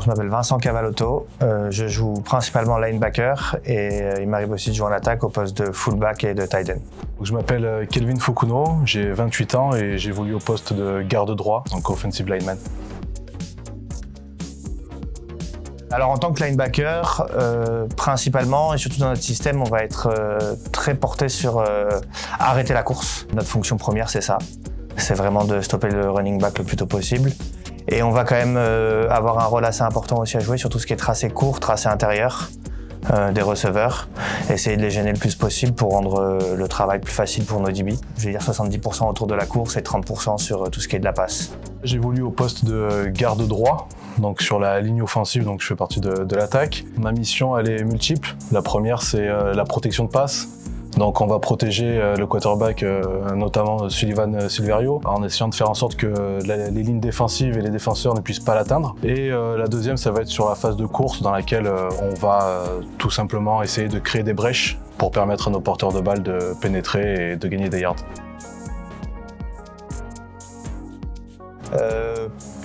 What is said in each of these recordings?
je m'appelle Vincent Cavalotto, je joue principalement linebacker et il m'arrive aussi de jouer en attaque au poste de fullback et de tight end. Je m'appelle Kelvin Fokuno, j'ai 28 ans et j'évolue au poste de garde droit, donc offensive lineman. Alors en tant que linebacker, principalement et surtout dans notre système, on va être très porté sur arrêter la course. Notre fonction première, c'est ça. C'est vraiment de stopper le running back le plus tôt possible. Et on va quand même avoir un rôle assez important aussi à jouer sur tout ce qui est tracé court, tracé intérieur des receveurs. Essayer de les gêner le plus possible pour rendre le travail plus facile pour nos DB. Je vais dire 70% autour de la course et 30% sur tout ce qui est de la passe. J'évolue au poste de garde droit, donc sur la ligne offensive, donc je fais partie de l'attaque. Ma mission, elle est multiple. La première, c'est la protection de passe. Donc on va protéger le quarterback, notamment Sullivan Silverio, en essayant de faire en sorte que les lignes défensives et les défenseurs ne puissent pas l'atteindre. Et la deuxième, ça va être sur la phase de course dans laquelle on va tout simplement essayer de créer des brèches pour permettre à nos porteurs de balles de pénétrer et de gagner des yards.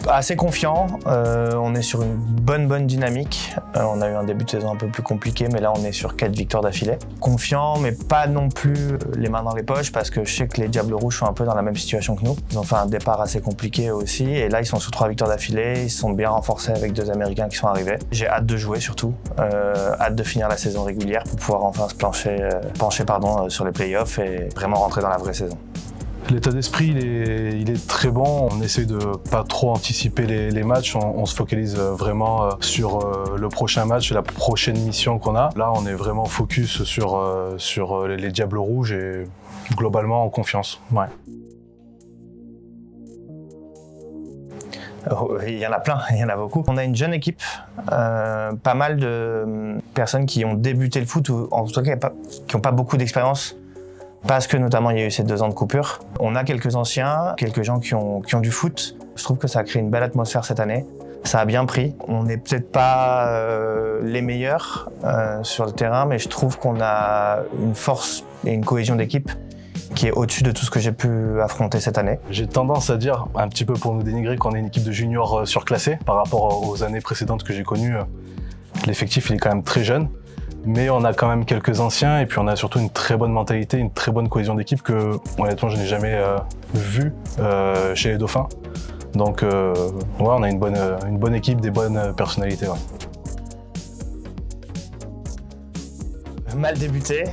Assez confiant, on est sur une bonne dynamique. On a eu un début de saison un peu plus compliqué, mais là on est sur 4 victoires d'affilée. Confiant, mais pas non plus les mains dans les poches, parce que je sais que les Diables Rouges sont un peu dans la même situation que nous. Ils ont fait un départ assez compliqué aussi, et là ils sont sur 3 victoires d'affilée, ils se sont bien renforcés avec 2 Américains qui sont arrivés. J'ai hâte de jouer surtout, hâte de finir la saison régulière pour pouvoir enfin se pencher sur les playoffs et vraiment rentrer dans la vraie saison. L'état d'esprit, il est très bon. On essaie de pas trop anticiper les matchs. On se focalise vraiment sur le prochain match et la prochaine mission qu'on a. Là, on est vraiment focus sur les Diables Rouges et globalement en confiance. Ouais. Il y en a plein, il y en a beaucoup. On a une jeune équipe, pas mal de personnes qui ont débuté le foot ou en tout cas qui n'ont pas beaucoup d'expérience. Parce que notamment il y a eu ces 2 ans de coupure. On a quelques anciens, quelques gens qui ont du foot. Je trouve que ça a créé une belle atmosphère cette année. Ça a bien pris. On n'est peut-être pas les meilleurs sur le terrain, mais je trouve qu'on a une force et une cohésion d'équipe qui est au-dessus de tout ce que j'ai pu affronter cette année. J'ai tendance à dire, un petit peu pour nous dénigrer, qu'on est une équipe de juniors surclassés par rapport aux années précédentes que j'ai connues. L'effectif il est quand même très jeune. Mais on a quand même quelques anciens et puis on a surtout une très bonne mentalité, une très bonne cohésion d'équipe que honnêtement je n'ai jamais vue chez les Dauphins. Donc on a une bonne équipe, des bonnes personnalités. Ouais. Mal débuté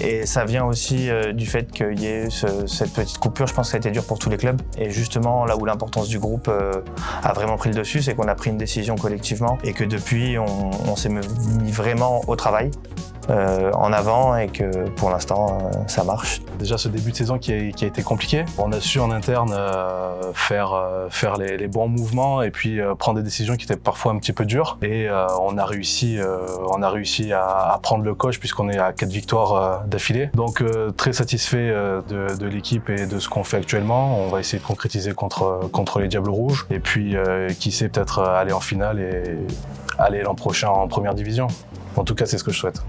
et ça vient aussi du fait qu'il y ait eu cette petite coupure. Je pense que ça a été dur pour tous les clubs et justement là où l'importance du groupe a vraiment pris le dessus, c'est qu'on a pris une décision collectivement et que depuis on s'est mis vraiment au travail en avant et que pour l'instant ça marche. Déjà ce début de saison qui a été compliqué, on a su en interne faire les bons mouvements et puis prendre des décisions qui étaient parfois un petit peu dures et on a réussi à prendre le coche puisqu'on est à 4 victoires d'affilée. Donc très satisfait de l'équipe et de ce qu'on fait actuellement. On va essayer de concrétiser contre les Diables Rouges et puis qui sait peut-être aller en finale et aller l'an prochain en première division. En tout cas c'est ce que je souhaite.